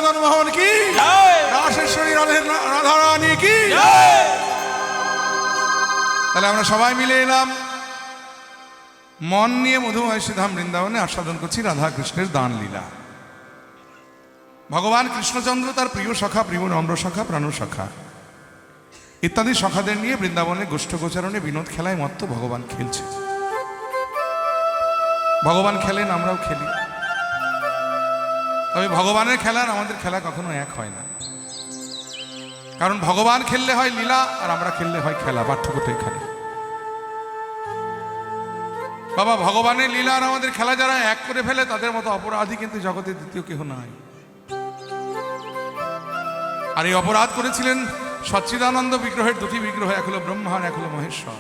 মদন মোহন কি, রাসেশ্বরী রাধারানী কি। তাহলে আমরা সবাই মিলে এলাম, মন নিয়ে মধুময় শ্রীধাম বৃন্দাবনে আস্বাদন করছি রাধা কৃষ্ণের দান লীলা। ভগবান কৃষ্ণচন্দ্র তার প্রিয় সখা, প্রিয় নম্র সখা, প্রাণ সখা ইত্যাদি সখাদের নিয়ে বৃন্দাবনে গোষ্ঠ গোচারণে বিনোদ খেলায় মত্ত ভগবান খেলছে। ভগবান খেলেন, আমরাও খেলি। তবে ভগবানের খেলা আর আমাদের খেলা কখনো এক হয় না, কারণ ভগবান খেললে হয় লীলা আর আমরা খেললে হয় খেলা। পার্থক্যটা এখানে। বাবা, ভগবানের লীলা আর আমাদের খেলা যারা এক করে ফেলে তাদের মতো অপরাধী কিন্তু জগতে দ্বিতীয় কেহ নাই। আর এই অপরাধ করেছিলেন সচ্চিদানন্দ বিগ্রহের দুটি বিগ্রহ, এক হলো ব্রহ্মা আর এক হলো মহেশ্বর।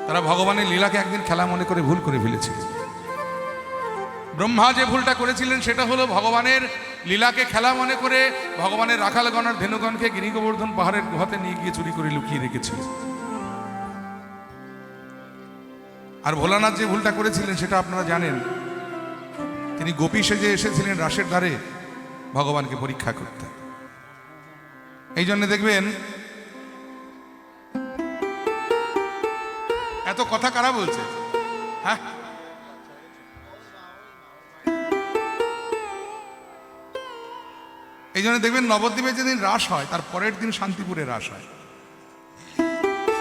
তারা ভগবানের লীলাকে একদিন খেলা মনে করে ভুল করে ফেলেছিল। ব্রহ্মা যে ভুলটা করেছিলেন সেটা হলো ভগবানের লীলাকে খেলা মনে করে ভগবানের রাখালগণের ধেনুগণকে গিরি গোবর্ধন পাহাড়ের গুহাতে নিয়ে গিয়ে চুরি করে লুকিয়ে রেখেছিল। আর ভোলানাথ যে ভুলটা করেছিলেন সেটা আপনারা জানেন। তিনি গোপী সেজে এসেছিলেন রাসের দ্বারে ভগবানকে পরীক্ষা করতে। এই জন্য দেখবেন এত কথা কারা বলছে? হ্যাঁ, এই জন্য দেখবেন নবদ্বীপে যেদিন রাস হয় তার পরের দিন শান্তিপুরে রাস হয়।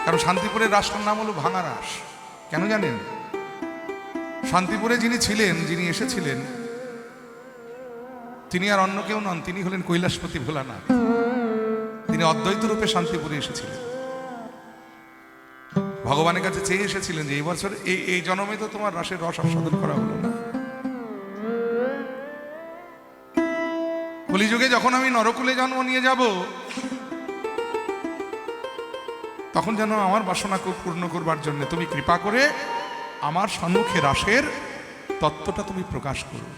কারণ শান্তিপুরের রাসটার নাম হলো ভাঙা রাস। কেন জানেন? শান্তিপুরে যিনি ছিলেন, যিনি এসেছিলেন, তিনি আর অন্য কেউ নন, তিনি হলেন কৈলাসপতি ভোলানাথ। তিনি অদ্বৈত রূপে শান্তিপুরে এসেছিলেন। ভগবানের কাছে চেয়ে এসেছিলেন যে এই বছর এই জন্মে তো তোমার রাসের রস আস্বাদন করা হলো না। কলিযুগে যখন আমি নরকুলে জন্ম নিয়ে যাব, তখন যেন আমার বাসনা পূর্ণ করবার জন্য তুমি কৃপা করে আমার সম্মুখে রাসের তত্ত্বটা তুমি প্রকাশ করো।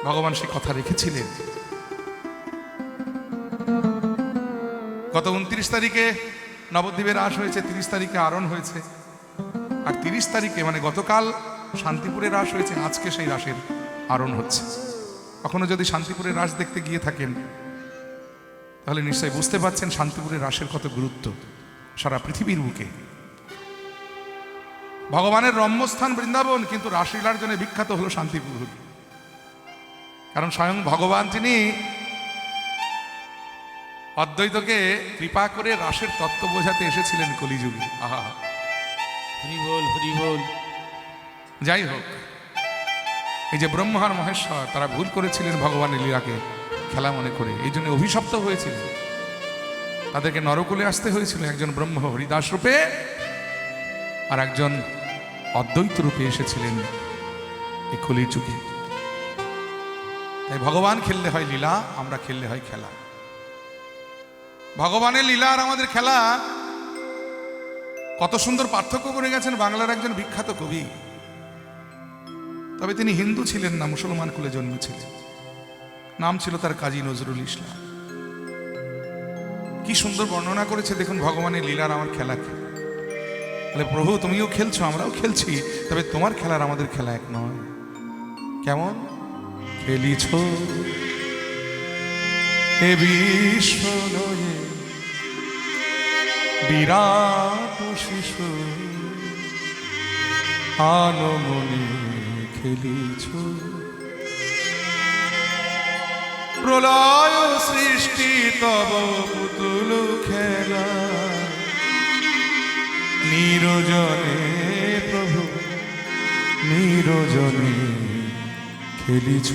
ভগবান সে কথা রেখেছিলেন। গত 29 তারিখে নবদ্বীপে রাস হয়েছে, 30 তারিখে আরোহণ হয়েছে, আর 30 তারিখে মানে গতকাল শান্তিপুরে রাস হয়েছে, আজকে সেই রাসের আরোহণ হচ্ছে। কখনো যদি শান্তিপুরে রাস দেখতে গিয়ে থাকেন তাহলে নিশ্চয়ই বুঝতে পারছেন শান্তিপুরের রাসের কত গুরুত্ব সারা পৃথিবীর বুকে। ভগবানের রম্যস্থান বৃন্দাবন, কিন্তু রাসলীলার জন্য বিখ্যাত হলো শান্তিপুর। কারণ স্বয়ং ভগবান তিনি অদ্বৈতকে কৃপা করে রাসের তত্ত্ব বোঝাতে এসেছিলেন কলিযুগে। আহা, হরি বল হরি বল। যাই হোক, এই যে ব্রহ্মার মহেশ্বর তারা ভুল করেছিলেন ভগবানের লীলাকে খেলা মনে করে, এই জন্য অভিশপ্ত হয়েছিলেন। তাদেরকে নরকুলে আসতে হয়েছিল, একজন ব্রহ্ম হরিদাস রূপে আর একজন অদ্বৈত রূপে এসেছিলেন এই কলির যুগে। তাই ভগবান খেললে হয় লীলা, আমরা খেললে হয় খেলা। ভগবানের লীলা আর আমাদের খেলা কত সুন্দর পার্থক্য করে গেছেন বাংলার একজন বিখ্যাত কবি। তবে তিনি হিন্দু ছিলেন না, মুসলমান কুলে জন্মেছিলেন। নাম ছিল তার কাজী নজরুল ইসলাম। কি সুন্দর বর্ণনা করেছে দেখুন ভগবানের লীলার আমার খেলাকে। বলে, প্রভু তুমিও খেলছো, আমরাও খেলছি, তবে তোমার খেলার আমাদের খেলা এক নয়। কেমন খেলিছ এ বিশ্ব নয়ে বিরাট শিশু আনমনে খেলিছ, প্রলয় সৃষ্টি তব পুতুল খেলা, নিরজনে প্রভু নিরজনে খেলিছ।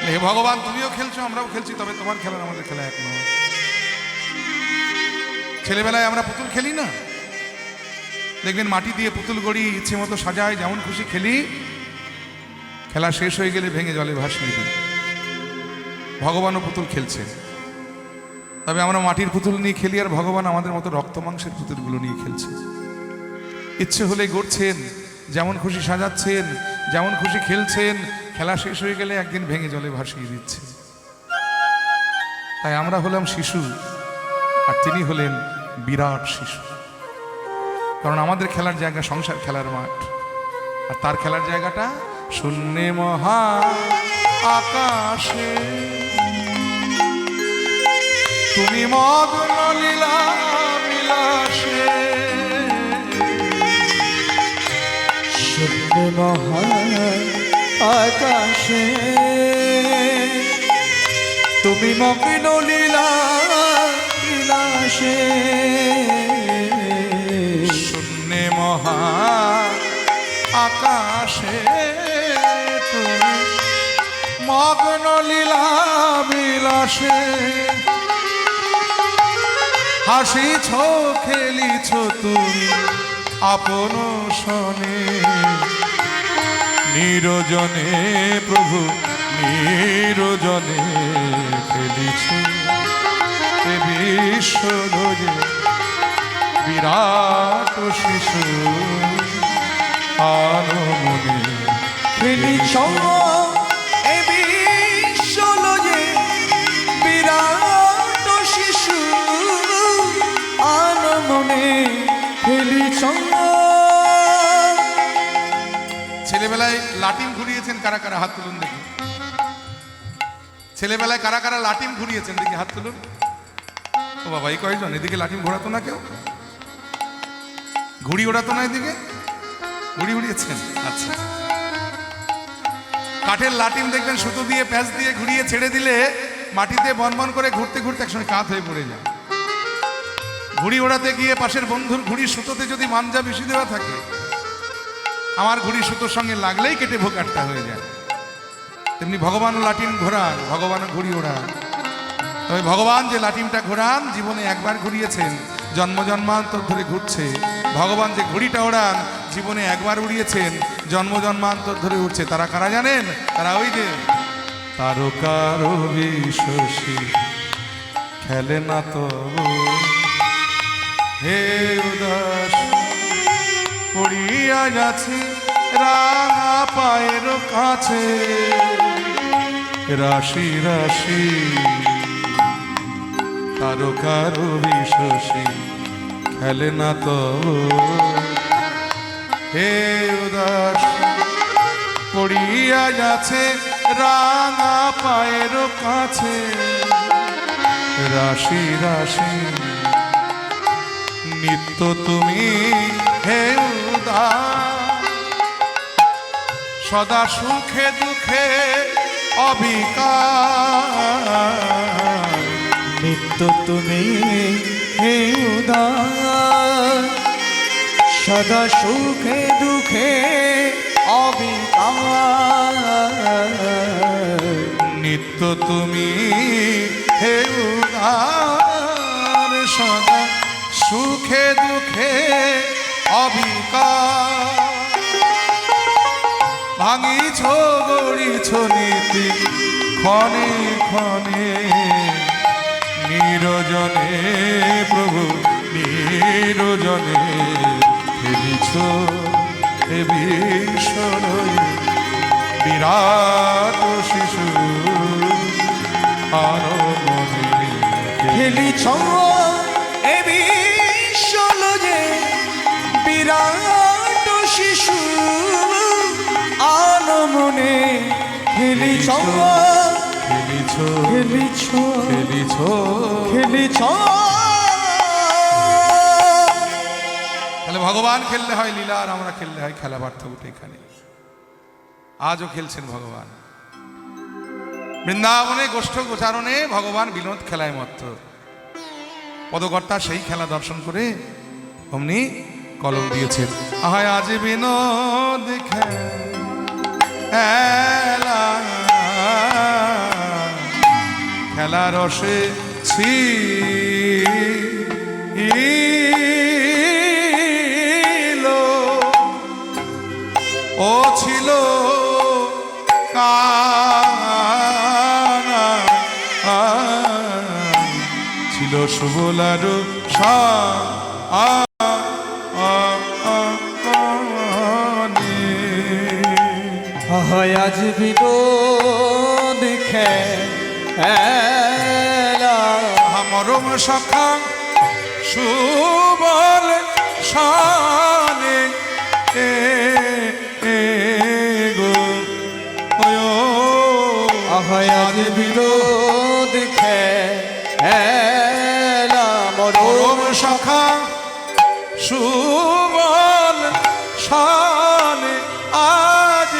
হে ভগবান, তুমিও খেলছো, আমরাও খেলছি, তবে তোমার খেলার আমাদের খেলা এক নয়। ছেলেবেলায় আমরা পুতুল খেলি না? দেখবেন মাটি দিয়ে পুতুল গড়ি ইচ্ছে মতো সাজায়, যেমন খুশি খেলি, খেলা শেষ হয়ে গেলে ভেঙে জলে ভাসিয়ে দিই। ভগবানও পুতুল খেলছে, তবে আমরা মাটির পুতুল নিয়ে খেলি, আর ভগবান আমাদের মতো রক্ত মাংসের পুতুলগুলো নিয়ে খেলছে। ইচ্ছে হলে গড়ছেন, যেমন খুশি সাজাচ্ছেন, যেমন খুশি খেলছেন, খেলা শেষ হয়ে গেলে একদিন ভেঙে জলে ভাসিয়ে দিচ্ছে। তাই আমরা হলাম শিশু আর তিনি হলেন বিরাট শিশু। কারণ আমাদের খেলার জায়গা সংসার খেলার মাঠ, আর তার খেলার জায়গাটা শূন্যে মহা আকাশে। তুমি মগ্ন লীলা বিলাসে, শূন্য মহান আকাশে তুমি মগ্ন লীলা বিলাসে। শূন্যে মহা আকাশে তুমি মগ্ন লীলা বিলাসে। হাসিছ খেলিছ তুমি আপন শনে, নিরজনে প্রভু নিরজনে খেলিছ এ বিশ্বরে বিরাট শিশু আলো মনে খেলিছ এ বিশ্বলয়ে বিরাট শিশু আনমনে খেলিছ। ছেলেবেলায় লাটিম ঘুরিয়েছেন কারা কারা? হাত তুলুন দেখি। ছেলেবেলায় কারা কারা লাটিম ঘুরিয়েছেন দেখি, হাত তুলুন। ও বাবা, এই কয়জন? এদিকে লাটিম ঘোরাতো না কেউ? ঘুড়ি ওড়াতো না এদিকে? ঘুড়ি উড়িয়েছেন? আচ্ছা। কাঠের লাটিম দেখবেন সুতো দিয়ে প্যাঁচ দিয়ে ঘুরিয়ে ছেড়ে দিলে মাটিতে বনবন করে ঘুরতে ঘুরতে একসময় কাত হয়ে পড়ে যায়। ঘুড়ি ওড়াতে গিয়ে পাশের বন্ধুর ঘুড়ির সুতোতে যদি মাঞ্জা বেশি দেওয়া থাকে, আমার ঘুড়ি সুতোর সঙ্গে লাগলেই কেটে ভোকাট্টা হয়ে যায়। তেমনি ভগবান লাটিম ঘোরান, ভগবান ঘুড়ি ওড়ান। তবে ভগবান যে লাটিমটা ঘোরান জীবনে একবার ঘুরিয়েছেন, জন্ম জন্মান্তর ধরে ঘুরছে। ভগবান যে ঘুড়িটা ওড়ান জীবনে একবার উড়িয়েছেন, জন্ম জন্মান্তর ধরে উঠছে। তারা কারা জানেন? তারা ওই যে তারকার বিশ্বসী খেলে না তো হে উদাস পড়িয়া যাচ্ছি রাঙা পায়ের কাছে, রাশি রাশি তারকার বিশ্বসী খেলে না তো হে উদাস পড়িয়া যাচ্ছে রাঙা পায়ের কাছে, রাশি রাশি নিত্য তুমি হে উদাস, সদা সুখে দুঃখে অবিকার। নিত্য তুমি হে উদার, সদা সুখে দুঃখে অবিকার। নিত্য তুমি হে উদার, সদা সুখে দুঃখে অবিকার। ভাঙিছ গড়িছ নীতি ক্ষণে ক্ষণে, নিরজনে প্রভু নিরজনে খেলিছ এ বিশ্বরে বিরাট শিশু আরো মনে খেলিছ এ বিশ্বলয়ে বিরাট শিশু আনমনে খেলিছ খেলিছ খেলিছ খেলিছ খেলিছ। তাহলে ভগবান খেললে হয় লীলা, আর আমরা খেললে হয় খেলা। পার্থক্যটা এখানে। আজও খেলছেন ভগবান বৃন্দাবনে গোষ্ঠ গোচারণে, ভগবান বিনোদ খেলায় মত্ত। পদকর্তা সেই খেলা দর্শন করে অমনি কলম দিয়েছেন, আহায় আজ বিনোদ খেলা, খেলা রসে ছিল ও ছিল কানা, ছিল সুবলার হয় আজ বিনোদ খেলা, মরম সখা সুবল শানে আহায় আজ বিনোদ খেলা পরম সখা সুবল শানে আজ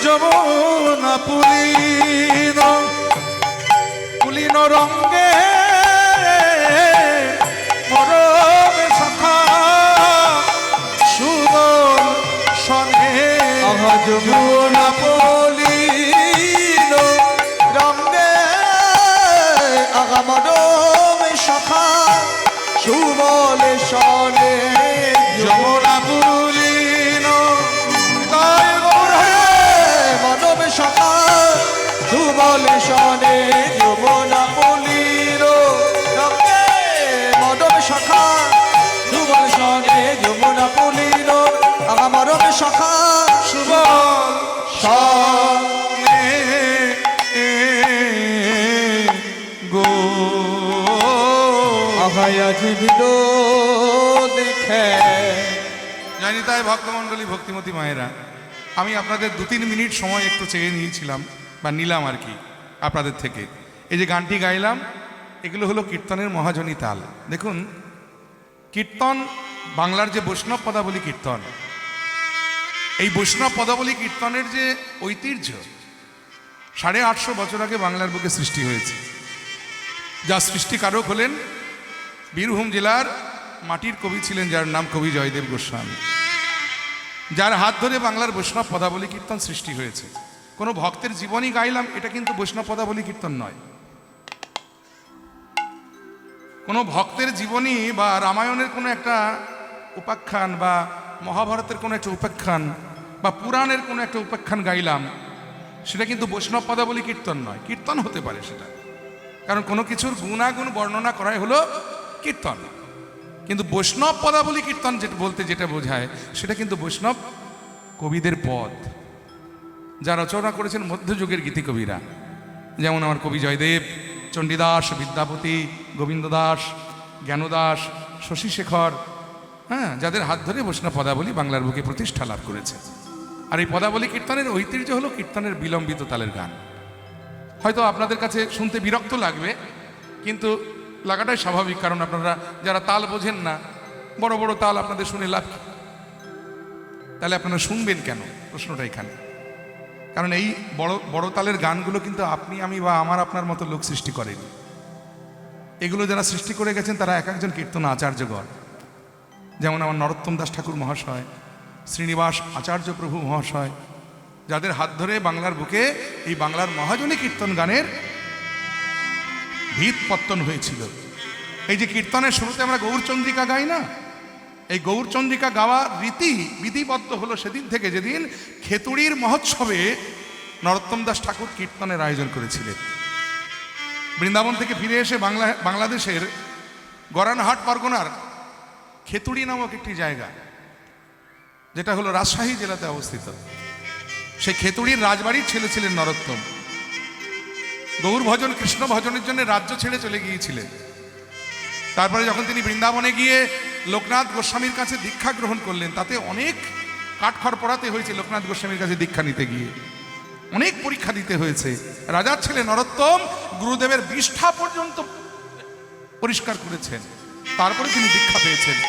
যমুনা পুলিন রঙ্গে পরম সখা সুবল শানে আহা যমুনা পলিল রঙ্গে আগা মদম সখা সুবল শনে যমুনা পুলিন তাই গৌর মদম সখা সুবল শনে যমুনা পলিল রঙ্গে মদম সখা সুবল শনে যমুনা পলিল আগা মদম সখা সুবল শানে গো আহায় আজ বিনোদ জানি তাই ভক্তমণ্ডলী ভক্তিমতী মায়েরা, আমি আপনাদের 2-3 মিনিট সময় একটু চেয়ে নিয়েছিলাম বা নিলাম আর কি আপনাদের থেকে। এই যে গানটি গাইলাম এগুলো হলো কীর্তনের মহাজনী তাল। দেখুন, কীর্তন বাংলার যে বৈষ্ণব পদাবলী কীর্তন, এই বৈষ্ণব পদাবলী কীর্তনের যে ঐতিহ্য 850 বছর আগে বাংলার বুকে সৃষ্টি হয়েছে। যা সৃষ্টিকারক হলেন বীরভূম জেলার মাটির কবি ছিলেন, যার নাম কবি জয়দেব গোস্বামী, যার হাত ধরে বাংলার বৈষ্ণব পদাবলী কীর্তন সৃষ্টি হয়েছে। কোনো ভক্তের জীবনী গাইলাম, এটা কিন্তু বৈষ্ণব পদাবলী কীর্তন নয়। কোনো ভক্তের জীবনী বা রামায়ণের কোনো একটা উপাখ্যান বা মহাভারতের কোনো একটা উপাখ্যান বা পুরাণের কোনো একটা উপাখ্যান গাইলাম, সেটা কিন্তু বৈষ্ণব পদাবলী কীর্তন নয়। কীর্তন হতে পারে সেটা, কারণ কোনো কিছুর গুণাগুণ বর্ণনা করাই হলো কীর্তন। কিন্তু বৈষ্ণব পদাবলী কীর্তন বলতে যেটা বোঝায়, সেটা কিন্তু বৈষ্ণব কবিদের পদ, যা রচনা করেছেন মধ্যযুগের গীতিকবিরা, যেমন আমার কবি জয়দেব, চণ্ডীদাস, বিদ্যাপতি, গোবিন্দ দাস, জ্ঞানদাস, শশীশেখর, হ্যাঁ, যাদের হাত ধরে বৈষ্ণব পদাবলী বাংলার বুকে প্রতিষ্ঠা লাভ করেছে। আর এই পদাবলী কীর্তনের ঐতিহ্য হলো কীর্তনের বিলম্বিত তালের গান। হয়তো আপনাদের কাছে শুনতে বিরক্ত লাগবে, কিন্তু লাগাটাই স্বাভাবিক, কারণ আপনারা যারা তাল বোঝেন না, বড় বড় তাল আপনাদের শুনে লাভ কি? তাহলে আপনারা শুনবেন কেন? প্রশ্নটা এখানে। কারণ এই বড় বড় তালের গানগুলো কিন্তু আপনি, আমি বা আমার আপনার মতো লোক সৃষ্টি করেনি। এগুলো যারা সৃষ্টি করে গেছেন তারা এক একজন কীর্তন আচার্যগণ, যেমন আমার নরোত্তম দাস ঠাকুর মহাশয়, শ্রীনিবাস আচার্য প্রভু মহাশয়, যাদের হাত ধরে বাংলার বুকে এই বাংলার মহাজনী কীর্তন গানের ভিত পত্তন হয়েছিল। এই যে কীর্তনের শুরুতে আমরা গৌরচন্দ্রিকা গাই না, এই গৌরচন্দ্রিকা গাওয়ার রীতি বিধিবদ্ধ হলো সেদিন থেকে, যেদিন খেতুড়ির মহোৎসবে নরোত্তম দাস ঠাকুর কীর্তনের আয়োজন করেছিলেন। বৃন্দাবন থেকে ফিরে এসে বাংলাদেশের গরানহাট পরগনার খেতুড়ি নামক একটি জায়গা, যেটা হলো রাজশাহী জেলাতে অবস্থিত, সেই খেতুড়ির রাজবাড়ির ছেলে ছিলেন নরোত্তম। গৌর ভজন, কৃষ্ণ ভজনের জন্য রাজ্য ছেড়ে চলে গিয়েছিলেন। তারপরে যখন তিনি বৃন্দাবনে গিয়ে লোকনাথ গোস্বামীর কাছে দীক্ষা গ্রহণ করলেন, তাতে অনেক কাঠখড় পড়াতে হয়েছে। লোকনাথ গোস্বামীর কাছে দীক্ষা নিতে গিয়ে অনেক পরীক্ষা দিতে হয়েছে। রাজার ছেলে নরোত্তম গুরুদেবের বিষ্ঠা পর্যন্ত পরিষ্কার করেছেন, তারপরে তিনি দীক্ষা পেয়েছেন।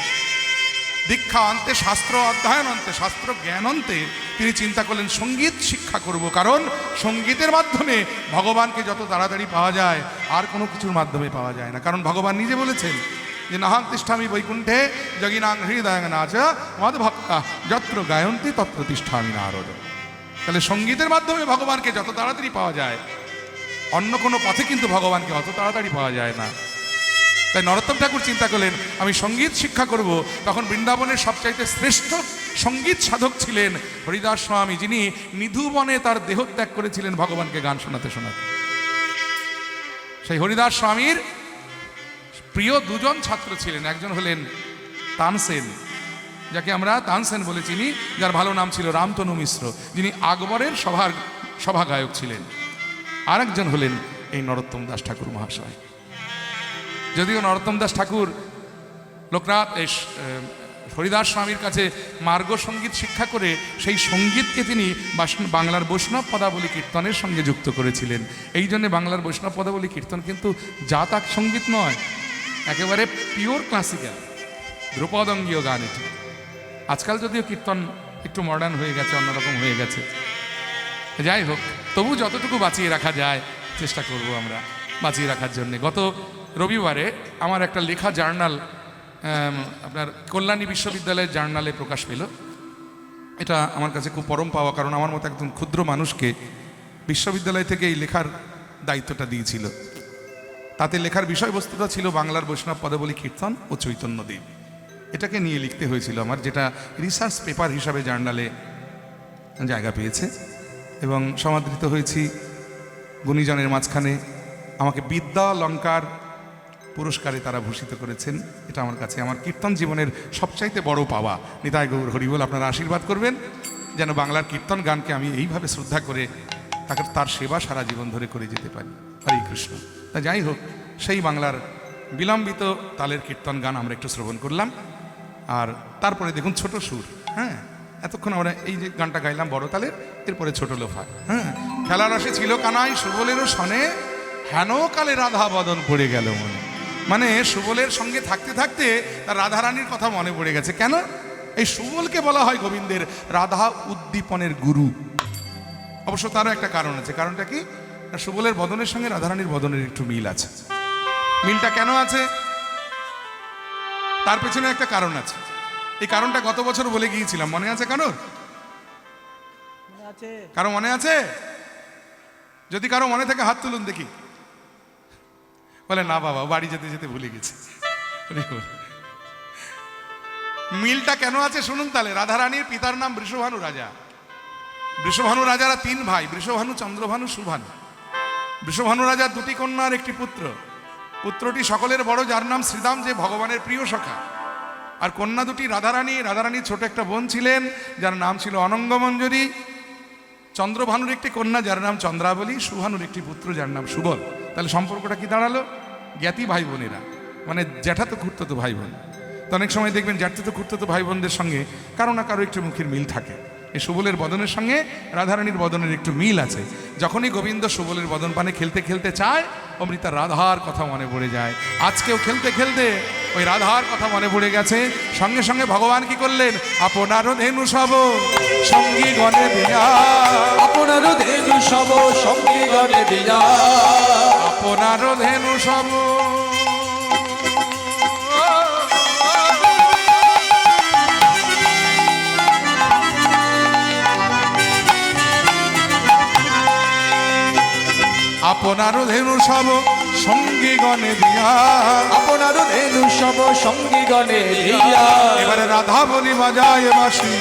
দীক্ষা অন্তে, শাস্ত্র অধ্যয়ন অন্তে, শাস্ত্র জ্ঞান অন্তে তিনি চিন্তা করলেন সঙ্গীত শিক্ষা করব, কারণ সঙ্গীতের মাধ্যমে ভগবানকে যত তাড়াতাড়ি পাওয়া যায় আর কোনো কিছুর মাধ্যমে পাওয়া যায় না। কারণ ভগবান নিজে বলেছেন যে নাহাং তিষ্ঠামি বৈকুণ্ঠে যোগিনাং হৃদয় নাচ মদ ভক্তা যত্র গায়ন্তী তত্র তিষ্ঠামি নারদ। তাহলে সঙ্গীতের মাধ্যমে ভগবানকে যত তাড়াতাড়ি পাওয়া যায়, অন্য কোনো পথে কিন্তু ভগবানকে অত তাড়াতাড়ি পাওয়া যায় না। তাই নরোত্তম ঠাকুর চিন্তা করলেন আমি সঙ্গীত শিক্ষা করব। তখন বৃন্দাবনের সবচাইতে শ্রেষ্ঠ সঙ্গীত সাধক ছিলেন হরিদাস স্বামী, যিনি নিধুবনে তার দেহত্যাগ করেছিলেন ভগবানকে গান শোনাতে শোনাতে। সেই হরিদাস স্বামীর প্রিয় দুজন ছাত্র ছিলেন, একজন হলেন তানসেন, যাকে আমরা তানসেন বলে চিনি, যার ভালো নাম ছিল রামতনু মিশ্র, যিনি আকবরের সভা গায়ক ছিলেন। আর একজন হলেন এই নরোত্তম দাস ঠাকুর মহাশয়। যদিও নরোত্তম দাস ঠাকুর লোকনাথ হরিদাস স্বামীর কাছে মার্গ সঙ্গীত শিক্ষা করে সেই সঙ্গীতকে তিনি বাংলার বৈষ্ণব পদাবলী কীর্তনের সঙ্গে যুক্ত করেছিলেন। এই জন্য বাংলার বৈষ্ণব পদাবলী কীর্তন কিন্তু জাতাক সঙ্গীত নয়, একেবারে পিওর ক্লাসিক্যাল ধ্রুপদঙ্গীয় গান এটি। আজকাল যদিও কীর্তন একটু মডার্ন হয়ে গেছে, অন্যরকম হয়ে গেছে, যাই হোক তবু যতটুকু বাঁচিয়ে রাখা যায় চেষ্টা করব আমরা বাঁচিয়ে রাখার জন্যে। গত রবিবারে আমার একটা লেখা জার্নাল আপনার কল্যাণী বিশ্ববিদ্যালয়ের জার্নালে প্রকাশ পেল। এটা আমার কাছে খুব পরম পাওয়া, কারণ আমার মতো একদম ক্ষুদ্র মানুষকে বিশ্ববিদ্যালয় থেকে এই লেখার দায়িত্বটা দিয়েছিল। তাতে লেখার বিষয়বস্তুটা ছিল বাংলার বৈষ্ণব পদাবলী কীর্তন ও চৈতন্যদেব। এটাকে নিয়ে লিখতে হয়েছিল আমার, যেটা রিসার্চ পেপার হিসাবে জার্নালে জায়গা পেয়েছে এবং সমাদৃত হয়েছি গুণীজনের মাঝখানে। আমাকে বিদ্যা অলঙ্কার পুরস্কারে তারা ভূষিত করেছেন। এটা আমার কাছে আমার কীর্তন জীবনের সবচাইতে বড় পাওয়া। নিতাই গৌর হরিবল, আপনারা আশীর্বাদ করবেন যেন বাংলার কীর্তন গানকে আমি এইভাবে শ্রদ্ধা করে তার সেবা সারা জীবন ধরে করে যেতে পারি। হরে কৃষ্ণ। তা যাই হোক, সেই বাংলার বিলম্বিত তালের কীর্তন গান আমরা একটু শ্রবণ করলাম। আর তারপরে দেখুন ছোট সুর, হ্যাঁ এতক্ষণ আমরা এই যে গানটা গাইলাম বড় তালের, এরপরে ছোট লোফা। হ্যাঁ, খেলার আসে ছিল কানাই সুবলেরও সনে, হেন কালে রাধা বদন পড়ে গেল মনে। মানে সুবলের সঙ্গে থাকতে থাকতে তার রাধারানীর কথা মনে পড়ে গেছে। কেন? এই সুবলকে বলা হয় গোবিন্দের রাধা উদ্দীপনের গুরু। অবশ্য তারও একটা কারণ আছে। কারণটা কি? সুবলের বদনের সঙ্গে রাধারানীর বদনের একটু মিল আছে। মিলটা কেন আছে? তার পেছনে একটা কারণ আছে। এই কারণটা গত বছর বলে গিয়েছিলাম, মনে আছে কারোর? কারো মনে আছে? যদি কারো মনে থাকে হাত তুলুন দেখি। বলে না বাবা, বাড়ি যেতে যেতে ভুলে গেছি। মিলটা কেন আছে শুনুন তাহলে। রাধারানীর পিতার নাম বৃষভানু রাজা। বৃষভানু রাজারা তিন ভাই, বৃষভানু, চন্দ্রভানু, সুভানু। বৃষভানু রাজার দুটি কন্যা আর একটি পুত্র। পুত্রটি সকলের বড়, যার নাম শ্রীদাম, যে ভগবানের প্রিয় সখা। আর কন্যা দুটি রাধারানী। রাধারানীর ছোট একটা বোন ছিলেন যার নাম ছিল অনঙ্গমঞ্জরী। চন্দ্রভানুর একটি কন্যা যার নাম চন্দ্রাবলী, সুভানুর একটি পুত্র যার নাম সুবল। তাহলে সম্পর্কটা কি দাঁড়ালো? জ্ঞাতি ভাই বোনেরা, মানে জ্যাঠাতো খুড়তো ভাই বোন। তো অনেক সময় দেখবেন জ্যাঠাতো খুড়তো ভাই বোনদের সঙ্গে কারো না কারো একটু মুখের মিল থাকে। এই সুবলের বদনের সঙ্গে রাধারানীর বদনের একটু মিল আছে। যখনই গোবিন্দ সুবলের বদন পানে খেলতে খেলতে চায়, অমনি তার রাধার কথা মনে পড়ে যায়। আজকেও খেলতে খেলতে ওই রাধার কথা মনে পড়ে গেছে। সঙ্গে সঙ্গে ভগবান কি করলেন? আপনার ধেনু সব সঙ্গী গণে দিয়া, আপনার ধেনু সব সঙ্গী গণে দিয়া, আপনার ধেনু সব আপনার ধেনু সব সঙ্গী গণে দিয়া, আপনার ধেনু সব সঙ্গী গণে দিয়া। এবারে রাধা বলি বাজায় বাসি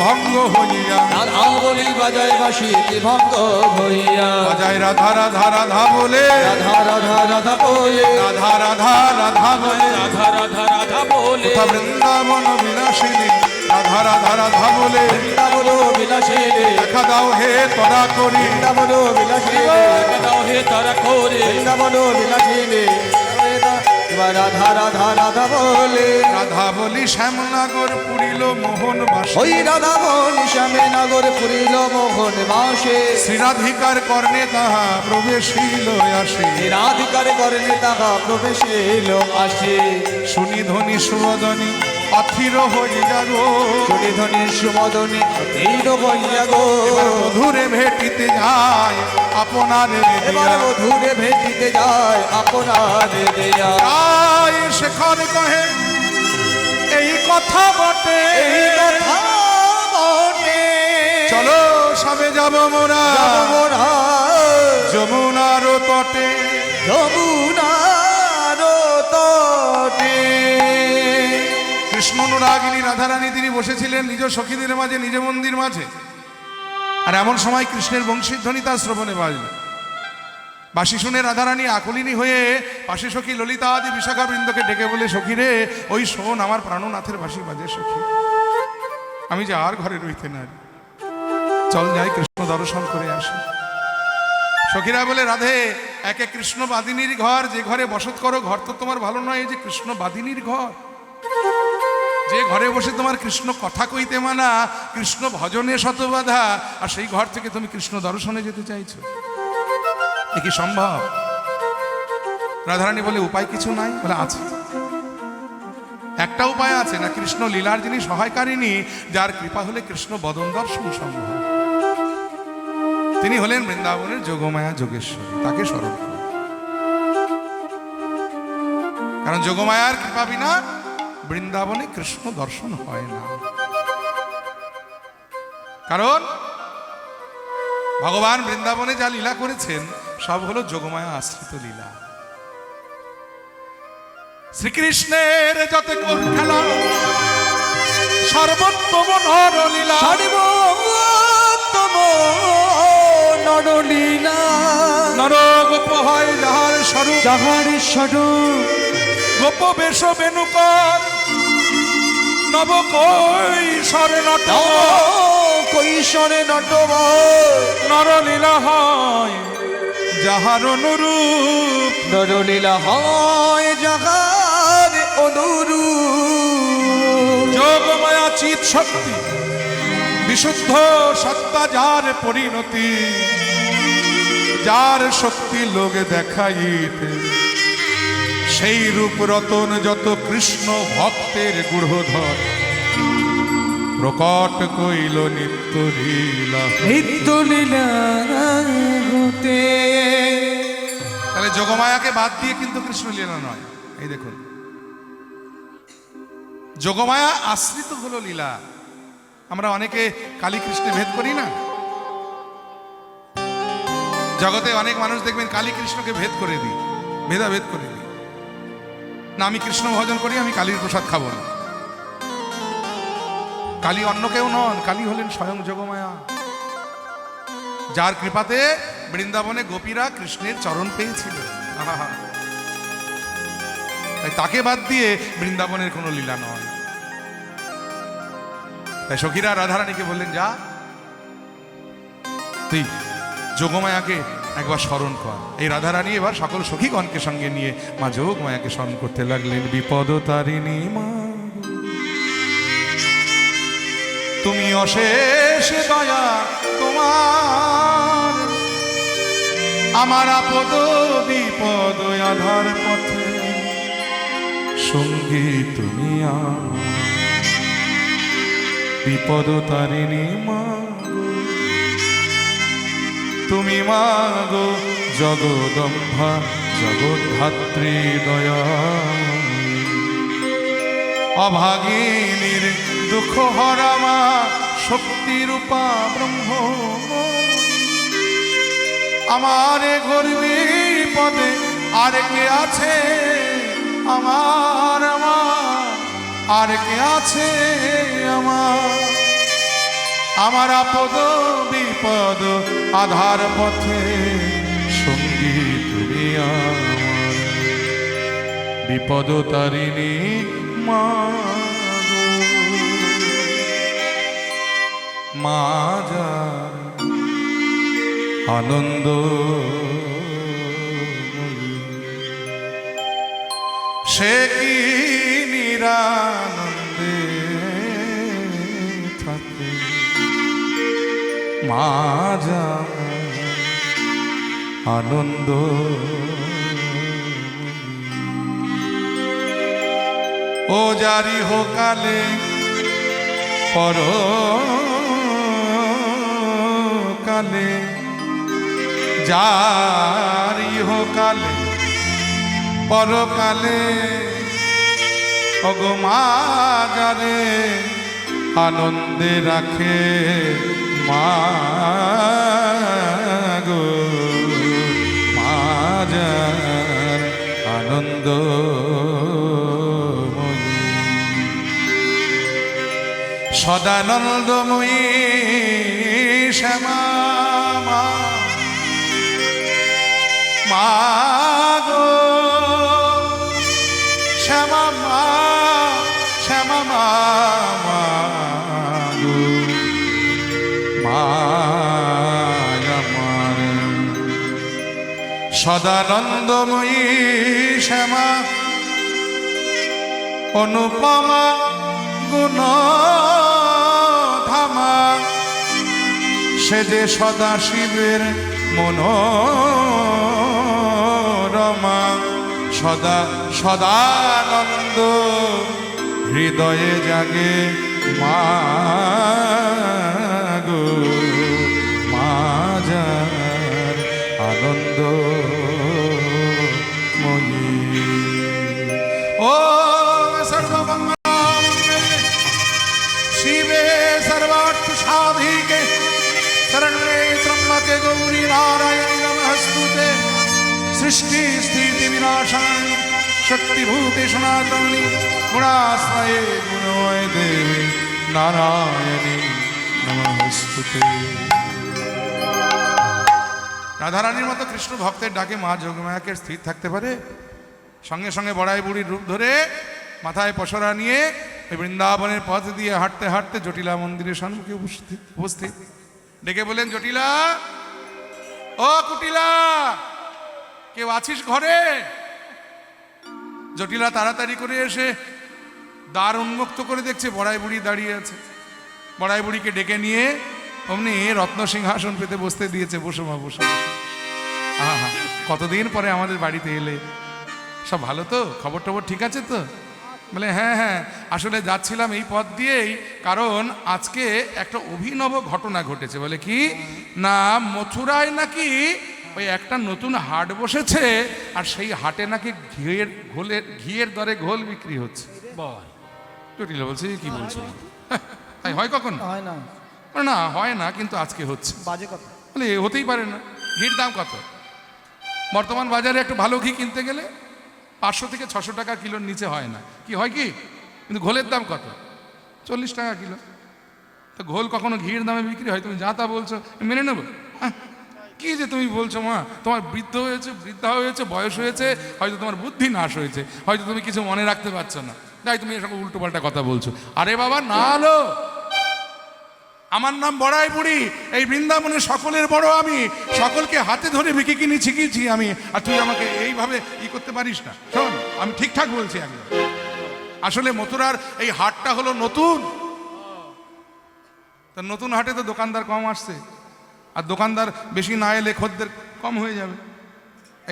ভঙ্গ হইয়া, রাধা বলি বাজায় বাসি ভঙ্গ হইয়া। বাজায় রাধা রাধা রাধা বলে, রাধা রাধা রাধা বলে, রাধা রাধা রাধা বলে, রাধা রাধা রাধা বলে, কোথা বৃন্দাবন বিলাসিনী রাধা রাধা রাধা বলে। বৃন্দাবন বিলাসিনী দেখা দাও হে তোরা করি, বৃন্দাবন বিলাসিনী দাও হে তারা করে, বৃন্দাবন বিলাসিনী। রাধা রাধা রাধা বলে, রাধা বলি শ্যামনগর পুরিল মোহন বাসে, ওই রাধা বলি শ্যামে নগর পুরিল মোহন বাসে। শ্রীরাধিকার কর্ণে তাহা প্রবেশিল আসে, রাধিকার কর্ণে তাহা প্রবেশিল আসে। শুনি ধ্বনি সুবদনী অথির হইয়া গো, শুনি ধ্বনি সুমদনী অধীর হইয়া গো। এবার মধুরে ভেটিতে যায় আপনার এবার মধুরে ভেটিতে যায় আপনার দেয়া। যায় শেখর কহে এই কথা বটে, এই কথা বটে, চলো সবে যাব মোরা যাব মোরা যমুনার তটে। যমুনার তটে। কৃষ্ণ অনুরাগিনী রাধারানী তিনি বসেছিলেন নিজ সখীদের মাঝে, নিজ মন্দির মাঝে। আর এমন সময় কৃষ্ণের বংশীধ্বনি তার শ্রবণে বাজল। বাঁশি শুনে রাধারানী আকুলিনী হয়ে পাশে সখী ললিতা আদি বিশাখা বৃন্দকে ডেকে বলে, সখী রে, ওই শোন, আমার প্রাণনাথের বাঁশি বাজে সখী, আমি যে আর ঘরে রইতে না, চল যাই কৃষ্ণ দর্শন করে আসি। সখীরা বলে, রাধে, একে কৃষ্ণ বাদিনীর ঘর, যে ঘরে বসত করো ঘর তো তোমার ভালো নয়, এই যে কৃষ্ণ বাদিনীর ঘর, যে ঘরে বসে তোমার কৃষ্ণ কথা কইতে মানা, কৃষ্ণ ভজনে শত বাধা, আর সেই ঘর থেকে তুমি কৃষ্ণ দর্শনে যেতে চাইছো, এ কি সম্ভব? রাধারানী বলে উপায় কিছু নাই। বলে আছে, একটা উপায় আছে। না, কৃষ্ণ লীলার যিনি সহায়কারিণী, যার কৃপা হলে কৃষ্ণ বদন দর্শন সম্ভব, তিনি হলেন বৃন্দাবনের যোগমায়া যোগেশ্বরী। তাকে স্মরণ করো, কারণ যোগমায়ার কৃপা বিনা বৃন্দাবনে কৃষ্ণ দর্শন হয় না। কারণ ভগবান বৃন্দাবনে যা লীলা করেছেন সব হলো যোগমায়া আশ্রিত লীলা। শ্রীকৃষ্ণের যত খেলা সর্বোত্তম নরলীলা, সর্বোত্তম নরলীলা, নরগোপ হয় যাহার স্বরূপ, যাহার স্বরূপ গোপ বেশ বেনুকর, নব কৈশোর নট, কৈশোরে নটব, নরলীলা হয় যাহার অনুরূপ, নরলীলা হয় যাহার অনুরূপ। যোগমায়া চিৎ শক্তি বিশুদ্ধ সত্তা, যার পরিণতি, যার শক্তি লোকে দেখাইতে, সেই রূপ রতন যত কৃষ্ণ ভক্তের গূঢ়ধর, প্রকট কইল নিত্য লীলা, নিত্য লীলা হতে। তাহলে যোগমায়াকে বাদ দিয়ে কিন্তু কৃষ্ণ লীলা নয়। এই দেখুন, যোগমায়া আশ্রিত হলো লীলা। আমরা অনেকে কালী কৃষ্ণে ভেদ করি না। জগতে অনেক মানুষ দেখবেন কালী কৃষ্ণকে ভেদ করে দিই, ভেদাভেদ করে দিই। না, আমি কৃষ্ণ ভজন করি, আমি কালীর প্রসাদ খাবো না। কালী অন্য কেউ নন, কালী হলেন স্বয়ং যোগমায়া, যার কৃপাতে বৃন্দাবনে গোপীরা কৃষ্ণের চরণ পেয়েছিল। আহা, তাই তাকে বাদ দিয়ে বৃন্দাবনের কোনো লীলা নয়। তাই সখীরা রাধারানীকে বললেন, যা তুই যোগমায়াকে একবার স্মরণ কর। এই রাধারানী এবার সকল সখীগণকে সঙ্গে নিয়ে মা যোগমায়াকে স্মরণ করতে লাগলেন। বিপদ তারিণী মা, তুমি অশেষ দয়া তোমার, আমার আপদ বিপদ আধার পথে সঙ্গী তুমি আমার। বিপদ তারিণী মা, তুমি মাগো জগদম্বা, জগদ্ধাত্রী দয়া, অভাগিনীর দুঃখ হরামা, শক্তিরূপা ব্রহ্ম, আমার ঘোর বিপদে আর কে আছে, আমার আমার আর কে আছে আমার, আমার আপদ বিপদ আধার পথে সঙ্গী তুমি আমার। বিপদ তারিণী মা গো, মা যার আনন্দ সে কি নিরানন্দে থাকে, মা যার আনন্দ। ও জারি হোকালে পর কালে, জারি হোকালে পরকালে, ওগো মা যারে আনন্দে রাখে, মা গো মা যার আনন্দ। সদানন্দময়ী শ্যামা মা, মা গো শ্যামা মা, শ্যামা মা, মা গো মা আমার। সদানন্দময়ী শ্যামা অনুপমা গুণ ধামা সে যে সদা শিবের মনোরমা সদা সদানন্দ হৃদয়ে জাগে মা গো মা যার আনন্দ ময়ী ও সর্বমঙ্গলে শিবে সর্বার্থ সাধিকে শরণ্যে ত্রম্বকে গৌরী নারায়ণী নমস্তুতে সৃষ্টি স্থিতি বিনাশানি শক্তিভূতে সনাতনী গুণাশ্রয়ে গুণময় দেবী নারায়ণী নমস্তুতে। রাধারানীর মতো কৃষ্ণ ভক্তের ডাকে মা যোগমায়াকে স্থির থাকতে পারে? সঙ্গে সঙ্গে বড়াই বুড়ির রূপ ধরে মাথায় পসরা নিয়ে এই বৃন্দাবনের পথ দিয়ে হাঁটতে হাঁটতে জটিলা মন্দিরের সম্মুখে উপস্থিত ডেকে বলেন, জটিলা, ও কুটিলা, কেউ আছিস ঘরে? জটিলা তাড়াতাড়ি করে এসে দ্বার উন্মুক্ত করে দেখছে বড়াই বুড়ি দাঁড়িয়ে আছে। বড়াই বুড়িকে ডেকে নিয়ে অমনি রত্ন সিংহাসন পেতে বসতে দিয়েছে। বসো মা, বসো। আহা, কতদিন পরে আমাদের বাড়িতে এলে, সব ভালো তো? খবর টবর ঠিক আছে তো? বলে হ্যাঁ হ্যাঁ, আসলে যাচ্ছিলাম এই পথ দিয়েই, কারণ আজকে একটা অভিনব ঘটনা ঘটেছে। বলে কি না, মথুরায় নাকি ওই একটা নতুন হাট বসেছে, আর সেই হাটে নাকি ঘিয়ের দরে ঘোল বিক্রি হচ্ছে। জটিলা বলছে কি বলছো? তাই হয় কখন? হয় না, না হয় না, কিন্তু আজকে হচ্ছে। বাজে কথা। বলে হতেই পারে না। ঘির দাম কত? বর্তমান বাজারে একটু ভালো ঘি কিনতে গেলে 500 থেকে 600 টাকা কিলোর নিচে হয় না। কি হয় কি? কিন্তু ঘোলের দাম কত? 40 টাকা কিলো। তো ঘোল কখনো ঘির দামে বিক্রি হয়? তুমি যা তা বলছো, মেনে নেবো? কি যে তুমি বলছো মা, তোমার বৃদ্ধা হয়েছে, বয়স হয়েছে, হয়তো তোমার বুদ্ধি নাশ হয়েছে, হয়তো তুমি কিছু মনে রাখতে পারছো না, তাই তুমি এসব উল্টো পাল্টা কথা বলছো। আরে বাবা না, হলো আমার নাম বড়াই বুড়ি, এই বৃন্দাবনে সকলের বড় আমি, সকলকে হাতে ধরে বিকি কিনে শিখিয়েছি আমি, আর তুই আমাকে এইভাবে করতে পারিস না। শোন, আমি ঠিকঠাক বলছি একদম। আসলে মথুরার এই হাটটা হলো নতুন, তা নতুন হাটে তো দোকানদার কম আসছে, আর দোকানদার বেশি না এলে খদ্দের কম হয়ে যাবে।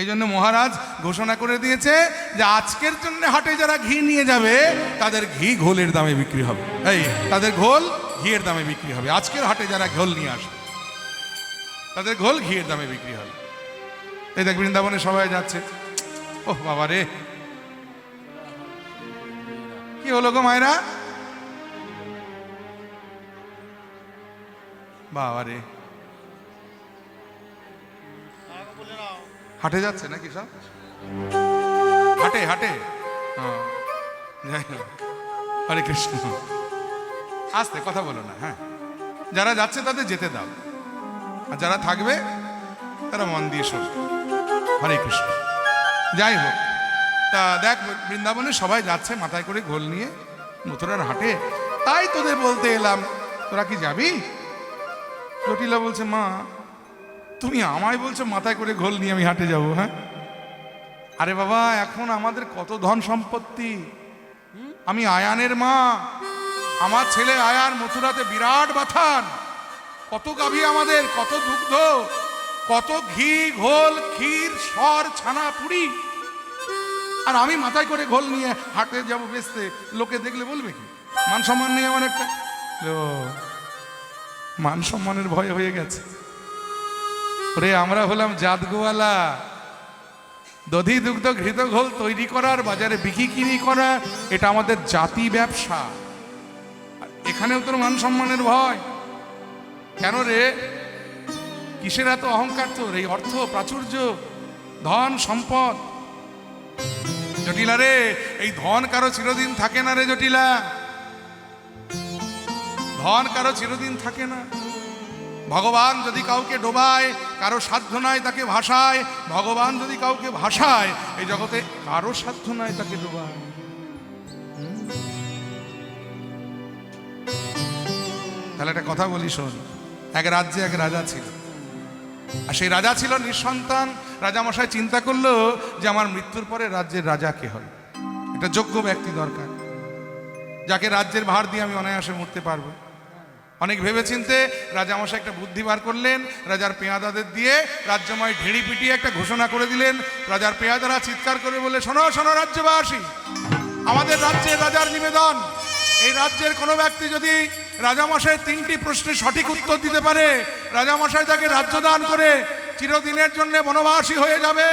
এই জন্য মহারাজ ঘোষণা করে দিয়েছে যে আজকের জন্য হাটে যারা ঘি নিয়ে যাবে তাদের ঘি ঘোলের দামে বিক্রি হবে। তাদের ঘোল ঘিয়ের দামে বিক্রি হবে। আজকের হাটে যারা ঘোল নিয়ে আসবে তাদের ঘোল ঘিয়ের দামে বিক্রি হবে। এই দেখ বৃন্দাবনে সবাই যাচ্ছে। ওহ বাবা রে, কি হলো গো মায়েরা? বাবা রে, হাটে যাচ্ছে নাকি সব? হাটে হাটে হরে কৃষ্ণ। আস্তে কথা বলো না। হ্যাঁ, যারা যাচ্ছে তাদের যেতে দাও, আর যারা থাকবে তারা মন দিয়ে শোন। হরে কৃষ্ণ। যাই হোক, তা দেখ বৃন্দাবনে সবাই যাচ্ছে মাথায় করে ঘোল নিয়ে মথুরার হাটে, তাই তোদের বলতে এলাম, তোরা কি যাবি? জটিলা বলছে, মা তুমি আমায় বলছো মাথায় করে ঘোল নিয়ে আমি হাটে যাব? হ্যাঁ, আরে বাবা, এখন আমাদের কত ধন সম্পত্তি। আমি আয়ানের মা, আমার ছেলে আয়ান মথুরাতে বিরাট বাথান, কত গাভী আমাদের, কত দুগ্ধ, কত ঘি ঘোল ক্ষীর সর ছানা পুরি, আর আমি মাথায় করে ঘোল নিয়ে হাটে যাব বেচতে। লোকে দেখলে বলবে কি? মান সম্মান নেই আমার একটা? মান সম্মানের ভয় হয়ে গেছে রে। আমরা হলাম জাতগোয়ালা, দধি দুগ্ধ ঘৃত ঘোল তৈরি করার, বাজারে বিক্রি কিনি করা, এটা আমাদের জাতি ব্যবসা। এখানেও তোর মান সম্মানের ভয় কেন রে? কিসের এত অহংকার তোর? এই অর্থ প্রাচুর্য ধন সম্পদ। জটিলা রে, এই ধন কারো চিরদিন থাকে না রে জটিলা, ধন কারো চিরদিন থাকে না। ভগবান যদি কাউকে ডোবায়, কারো সাধ্য নাই তাকে ভাসায়। ভগবান যদি কাউকে ভাসায়, এই জগতে কারো সাধ্য নাই তাকে ডোবায়। তাহলে একটা কথা বলি শোন। এক রাজ্যে এক রাজা ছিল, আর সেই রাজা ছিল নিঃসন্তান। রাজামশাই চিন্তা করলো যে আমার মৃত্যুর পরে রাজ্যের রাজা কে হবে? একটা যোগ্য ব্যক্তি দরকার। যাকে রাজ্যের ভার দিয়ে আমি অনায়াসে মরতে পারবো। অনেক ভেবেচিন্তে রাজামশাই একটা বুদ্ধি বার করলেন, রাজার পেয়াদাদের দিয়ে রাজ্যময় ঢেড়ি পিটিয়ে একটা ঘোষণা করে দিলেন। রাজার পেয়াদারা চিৎকার করে বলে, শোনো শোনো রাজ্যবাসী, আমাদের রাজ্যের রাজার নিবেদন, এই রাজ্যের কোনো ব্যক্তি যদি রাজামশাই 3টি প্রশ্নের সঠিক উত্তর দিতে পারে, রাজামশাই তাকে রাজ্য দান করে চিরদিনের জন্য বনবাসী হয়ে যাবে।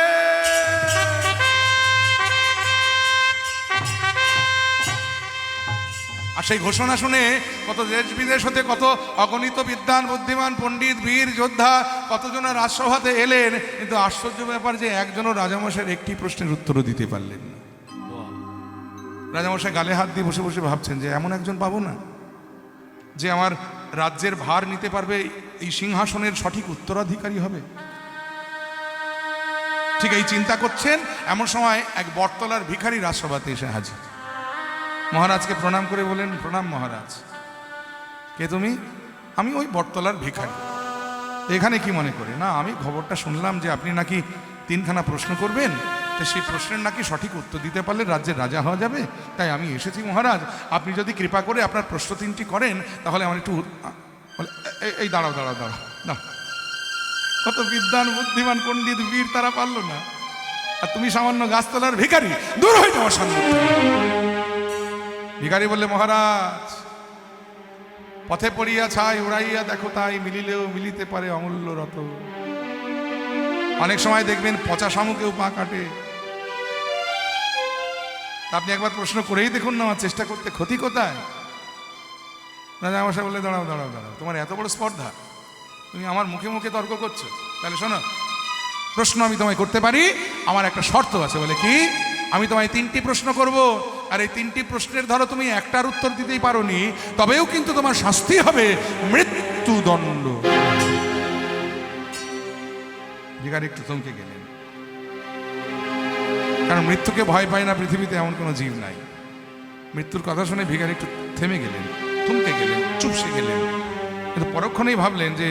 আর সেই ঘোষণা শুনে কত দেশ বিদেশ হতে কত অগণিত বিদ্বান বুদ্ধিমান পণ্ডিত বীর যোদ্ধা কতজনের রাজসভাতে এলেন, কিন্তু আশ্চর্য ব্যাপার যে একজনও রাজামশাইয়ের একটি প্রশ্নের উত্তরও দিতে পারলেন না। রাজামশাই গালে হাত দিয়ে বসে বসে ভাবছেন যে এমন একজন পাবো না যে আমার রাজ্যের ভার নিতে পারবে, এই সিংহাসনের সঠিক উত্তরাধিকারী হবে। ঠিক এই চিন্তা করছেন, এমন সময় এক বটতলার ভিখারি রাজসভাতে এসে হাজির। মহারাজকে প্রণাম করে বলেন, প্রণাম মহারাজ। কে তুমি? আমি ওই বটতলার ভিখারি। এখানে কি মনে করে? না, আমি খবরটা শুনলাম যে আপনি নাকি 3খানা প্রশ্ন করবেন, তো সেই প্রশ্নের নাকি সঠিক উত্তর দিতে পারলে রাজ্যের রাজা হওয়া যাবে, তাই আমি এসেছি মহারাজ। আপনি যদি কৃপা করে আপনার প্রশ্ন 3টি করেন তাহলে আমার একটু এই দাঁড়াও দাঁড়াও দাঁড়াও না, কত বিদ্বান বুদ্ধিমান পণ্ডিত বীর তারা পারলো না, আর তুমি সামান্য গাছতলার ভিখারি, দূর হয়ে যাওয়ার সামনে। ভিখারি বললে, মহারাজ পথে পড়িয়া ছাই উড়াইয়া দেখো তাই, মিলিলেও মিলিতে পারে অমূল্য রত। অনেক সময় দেখবেন পচা শামুকেও পা কাটে। আপনি একবার প্রশ্ন করেই দেখুন না, আমার চেষ্টা করতে ক্ষতি কোথায়? রাজামশাই বললে, দাঁড়াও দাঁড়াও দাঁড়াও, তোমার এত বড় স্পর্ধা, তুমি আমার মুখে মুখে তর্ক করছো? তাহলে শোনো, প্রশ্ন আমি তোমায় করতে পারি, আমার একটা শর্ত আছে। বলে কি? আমি তোমায় 3টি প্রশ্ন করব, আর এই 3টি প্রশ্নের ধরো তুমি একটার উত্তর দিতেই পারোনি, তবেও কিন্তু তোমার শাস্তি হবে মৃত্যুদণ্ড। ভিখারি একটু থমকে গেলেন, কারণ মৃত্যুকে ভয় পায় না পৃথিবীতে এমন কোনো জীব নাই। মৃত্যুর কথা শুনে ভিখারি একটু থেমে গেলেন, থমকে গেলেন, চুপসে গেলেন। কিন্তু পরক্ষণেই ভাবলেন যে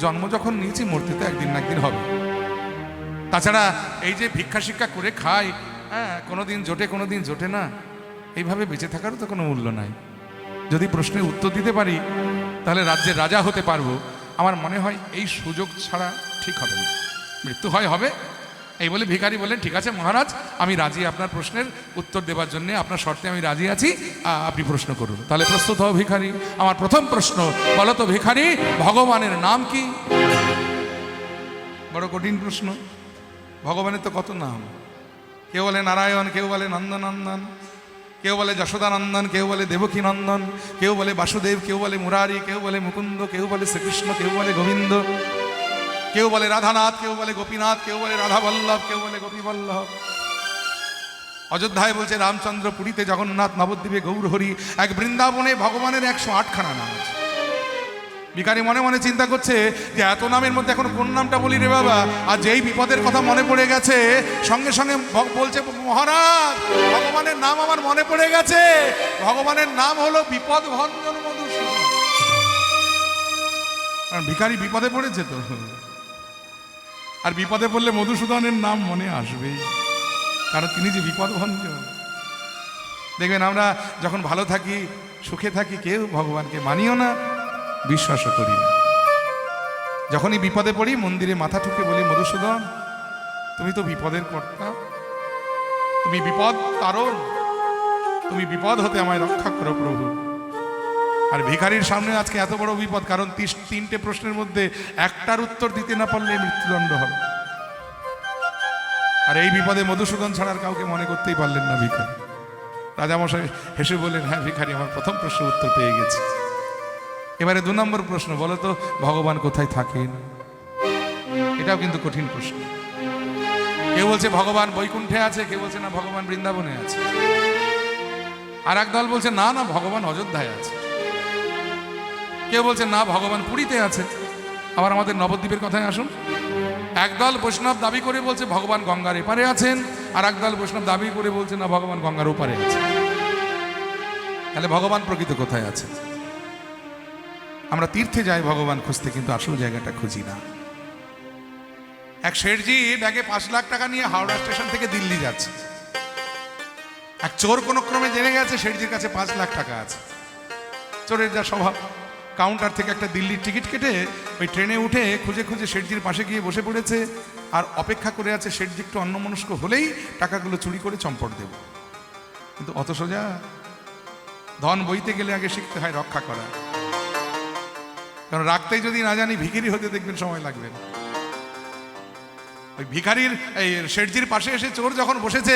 জন্ম যখন নিয়েছি, মরতে তো একদিন না একদিন হবে। তাছাড়া এই যে ভিক্ষা শিক্ষা করে খাই, হ্যাঁ, কোনোদিন জোটে কোনোদিন জোটে না, এইভাবে বেঁচে থাকারও তো কোনো মূল্য নাই। যদি প্রশ্নের উত্তর দিতে পারি তাহলে রাজ্যের রাজা হতে পারবো। আমার মনে হয় এই সুযোগ ছাড়া ঠিক হবে না, মৃত্যু হয় হবে। এই বলে ভিখারি বললেন, ঠিক আছে মহারাজ, আমি রাজি, আপনার প্রশ্নের উত্তর দেওয়ার জন্য আপনার শর্তে আমি রাজি আছি, আপনি প্রশ্ন করুন। তাহলে প্রস্তুত হও ভিখারি। আমার প্রথম প্রশ্ন, বলো তো ভিখারি, ভগবানের নাম কি? বড় কঠিন প্রশ্ন। ভগবানের তো কত নাম, কেউ বলে নারায়ণ, কেউ বলে নন্দনন্দন, কেউ বলে যশোদানন্দন, কেউ বলে দেবকী নন্দন, কেউ বলে বাসুদেব, কেউ বলে মুরারি, কেউ বলে মুকুন্দ, কেউ বলে শ্রীকৃষ্ণ, কেউ বলে গোবিন্দ, কেউ বলে রাধানাথ, কেউ বলে গোপীনাথ, কেউ বলে রাধা বল্লভ, কেউ বলে গোপী বল্লভ। অযোধ্যায় বলছে রামচন্দ্র, পুরীতে জগন্নাথ, নবদ্বীপে গৌরহরি, এক বৃন্দাবনে ভগবানের 108খানা নাম আছে। ভিখারি মনে মনে চিন্তা করছে যে এত নামের মধ্যে এখন কোন নামটা বলি রে বাবা। আর যেই বিপদের কথা মনে পড়ে গেছে, সঙ্গে সঙ্গে বলছে, মহারাজ ভগবানের নাম আমার মনে পড়ে গেছে, ভগবানের নাম হলো বিপদ ভঞ্জন মধুসূদন। কারণ ভিখারি বিপদে পড়েছে তো, আর বিপদে পড়লে মধুসূদনের নাম মনে আসবেই, কারণ তিনি যে বিপদ ভঞ্জন। দেখবেন আমরা যখন ভালো থাকি, সুখে থাকি, কেউ ভগবানকে মানিও না, বিশ্বাসও করি না। যখনই বিপদে পড়ি মন্দিরে মাথা ঠুকে বলি, মধুসূদন তুমি তো বিপদের কর্তা, তুমি বিপদ তারণ, তুমি বিপদ হতে আমায় রক্ষা করো প্রভু। আর ভিখারির সামনে আজকে এত বড় বিপদ, কারণ 3টে প্রশ্নের মধ্যে একটার উত্তর দিতে না পারলে মৃত্যুদণ্ড হবে। আর এই বিপদে মধুসূদন ছাড়ার কাউকে মনে করতেই পারলেন না ভিখারি। রাজামশাই হেসে বললেন, হ্যাঁ ভিখারি, আমার প্রথম প্রশ্নের উত্তর পেয়ে গেছি। এবারে 2 নম্বর প্রশ্ন, বলো তো ভগবান কোথায় থাকেন? এটাও কিন্তু কঠিন প্রশ্ন। কেউ বলছে ভগবান বৈকুণ্ঠে আছে, কেউ বলছে না ভগবান বৃন্দাবনে আছে, আর এক দল বলছে না না ভগবান অযোধ্যায় আছে, কেউ বলছে না ভগবান পুরীতে আছে। আবার আমাদের নবদ্বীপের কথায় আসুন, একদল বৈষ্ণব দাবি করে বলছে ভগবান গঙ্গার এপারে আছেন, আর একদল বৈষ্ণব দাবি করে বলছে না ভগবান গঙ্গার ওপারে আছে। তাহলে ভগবান প্রকৃত কোথায় আছে? আমরা তীর্থে যাই ভগবান খুঁজতে, কিন্তু আসল জায়গাটা খুঁজি না। এক শেঠজি ব্যাগে 5 লাখ টাকা নিয়ে হাওড়া স্টেশন থেকে দিল্লি যাচ্ছে। এক চোর কোনো ক্রমে জেনে গেছে শেঠজির কাছে 5 লাখ টাকা আছে। চোরের যা স্বভাব, কাউন্টার থেকে একটা দিল্লির টিকিট কেটে ওই ট্রেনে উঠে খুঁজে খুঁজে শেঠজির পাশে গিয়ে বসে পড়েছে আর অপেক্ষা করে আছে শেঠজি একটু অন্যমনস্ক হলেই টাকাগুলো চুরি করে চম্পট দেব। কিন্তু অত সোজা, ধন বইতে গেলে আগে শিখতে হয় রক্ষা করা। কারণ রাখতেই যদি না জানি ভিখারি হতে দেখবেন সময় লাগবে না। ওই ভিখারির এই শেঠজির পাশে এসে চোর যখন বসেছে,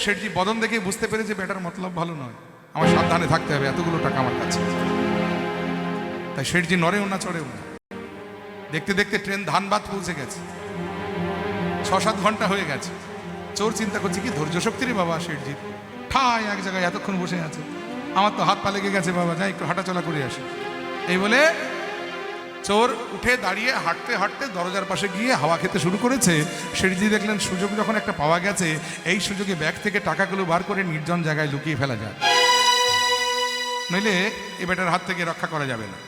শেঠজি বদন দেখে বুঝতে পেরেছে বেটার মতলব ভালো নয়, আমার সাবধানে থাকতে হবে, এতগুলো টাকা আমার কাছে। তাই শেঠজি নড়েও না চড়েও না। দেখতে দেখতে ট্রেন ধানবাদ পৌঁছে গেছে, 6-7 ঘন্টা হয়ে গেছে। চোর চিন্তা করছে কি ধৈর্য শক্তি রে বাবা শেঠজি, ঠায় এক জায়গায় এতক্ষণ বসে আছে, আমার তো হাত পা লেগে গেছে বাবা, যাই একটু হাঁটাচলা করে আসে। এই বলে চোর উঠে দাঁড়িয়ে হাঁটতে হাঁটতে দরজার পাশে গিয়ে হাওয়া খেতে শুরু করেছে। শেঠজি দেখলেন সুযোগ যখন একটা পাওয়া গেছে, এই সুযোগে ব্যাগ থেকে টাকাগুলো বার করে নির্জন জায়গায় লুকিয়ে ফেলা যায়, নইলে এ বেটার হাত থেকে রক্ষা করা যাবে না।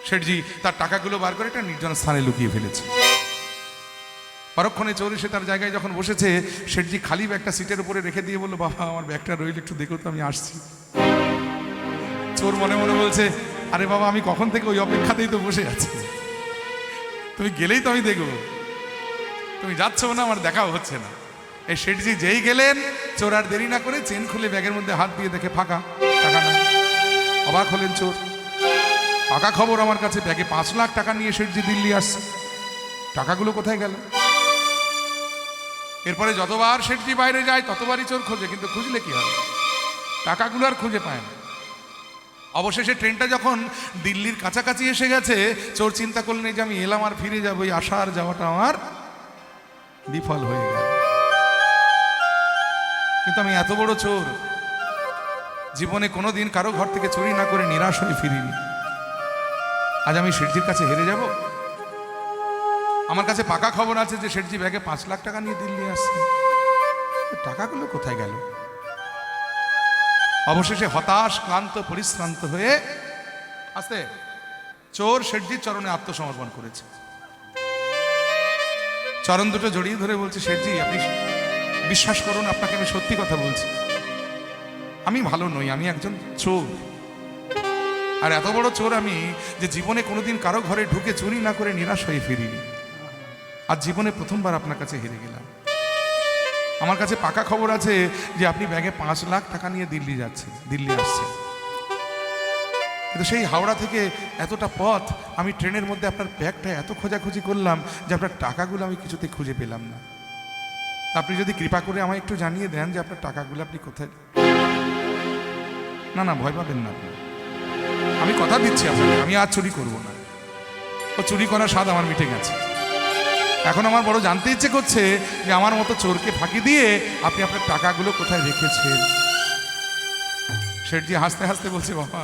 শেঠজি তার টাকাগুলো বার করে একটা নির্জন স্থানে লুকিয়ে ফেলেছে। পরক্ষণে চোর এসে তার জায়গায় যখন বসেছে, শেঠজি খালি ব্যাগটা সিটের উপরে রেখে দিয়ে বললো, বাবা আমার ব্যাগটা রইল, একটু দেখো তো, আমি আসছি। চোর মনে মনে বলছে, আরে বাবা আমি কখন থেকে ওই অপেক্ষাতেই তো বসে আছি, তুমি গেলেই তো আমি দেখবো, তুমি যাচ্ছ না, আমার দেখাও হচ্ছে না। এই শেঠজি যেই গেলেন, চোর আর দেরি না করে চেন খুলে ব্যাগের মধ্যে হাত দিয়ে দেখে ফাঁকা, টাকা নাই। অবাক হলেন চোর, পাকা খবর আমার কাছে, ব্যাগে 5 লাখ টাকা নিয়ে শেঠজি দিল্লি আসছে, টাকাগুলো কোথায় গেল? এরপরে যতবার শেঠজি বাইরে যায় ততবারই চোর খোঁজে, কিন্তু খুঁজলে কি হবে, টাকাগুলো আর খুঁজে পায় না। অবশেষে ট্রেনটা যখন দিল্লির কাছাকাছি এসে গেছে, চোর চিন্তা করলেন যে আমি এলাম আর ফিরে যাবো, এই আসা আর যাওয়াটা আমার বিফল হয়ে গেল। কিন্তু আমি এত বড় চোর, জীবনে কোনোদিন কারো ঘর থেকে চুরি না করে নিরাশ হয়ে ফিরিনি। আজ আমি শেঠজির কাছে হেরে যাব? আমার কাছে পাকা খবর আছে যে শেঠজি ব্যাগে 5 লাখ টাকা নিয়ে দিল্লি আসছে, টাকাগুলো কোথায় গেল? অবশেষে হতাশ, ক্লান্ত, পরিশ্রান্ত হয়ে আস্তে চোর শেঠজির চরণে আত্মসমর্পণ করেছে। চরণ দুটো জড়িয়ে ধরে বলছে, শেঠজি আপনি বিশ্বাস করুন, আপনাকে আমি সত্যি কথা বলছি, আমি ভালো নই, আমি একজন চোর। আর এত বড় চোর আমি যে জীবনে কোনোদিন কারো ঘরে ঢুকে চুরি না করে নিরাশ হয়ে ফিরিনি। আজ জীবনে প্রথমবার আপনার কাছে হেরে গেলাম। আমার কাছে পাকা খবর আছে যে আপনি ব্যাগে 5 লাখ টাকা নিয়ে দিল্লি আসছেন, কিন্তু সেই হাওড়া থেকে এতটা পথ আমি ট্রেনের মধ্যে আপনার ব্যাগটা এত খোঁজাখুঁজি করলাম যে আপনার টাকাগুলো আমি কিছুতে খুঁজে পেলাম না। আপনি যদি কৃপা করে আমায় একটু জানিয়ে দেন যে আপনার টাকাগুলো আপনি কোথায়। না না, ভয় পাবেন না আপনি, আমি কথা দিচ্ছি আপনাকে, আমি আর চুরি করব না। ও চুরি করার স্বাদ আমার মিটে গেছে। এখন আমার বড় জানতে ইচ্ছে করছে যে আমার মতো চোরকে ফাঁকি দিয়ে আপনি আপনার টাকাগুলো কোথায় রেখেছেন। শেঠজি হাসতে হাসতে বলছে, বাবা